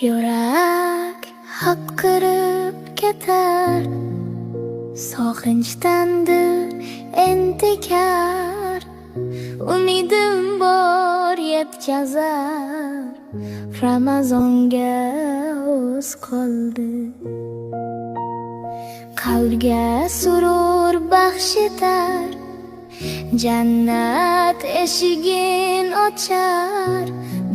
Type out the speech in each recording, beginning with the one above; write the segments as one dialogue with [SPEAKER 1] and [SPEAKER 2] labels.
[SPEAKER 1] Yurak haqqirib ketar, sog'inchdandir entikar. Umidim bor yetkazar, Ramazonga oz qoldi. Qalbga surur baxsh etar, jannat eshigin ochar,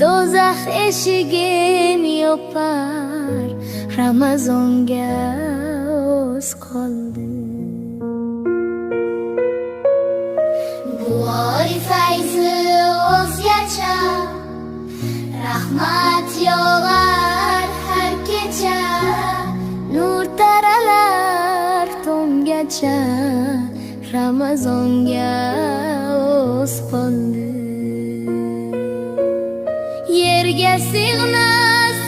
[SPEAKER 1] do'zax eshigin yopar. Ramazonga oz qoldi. Bu oy fayzi o'zgacha, rahmat yog'ar har kecha, nur taralar tomgacha. Ramazonga oz qoldi. Yerga sig'mas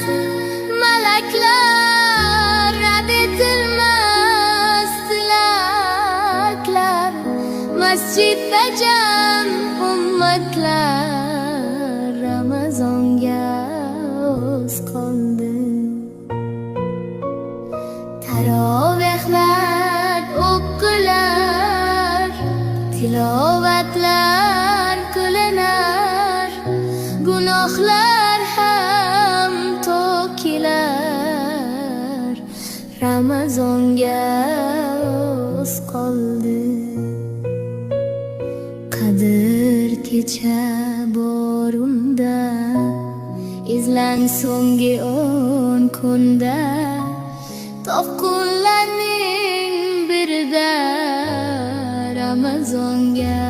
[SPEAKER 1] malaklar, rad etilmas tilaklar, masjidda jam ummatlar. Ramazonga oz qoldi. Tarovehlar o'qilar, tilovatlar qilinar, gunohlar ham to'kilar. Ramazonga oz qoldi. Qadr kecha bor unda, izlan so'nggi 10 kunda. Topkunlarning birida Ramazonga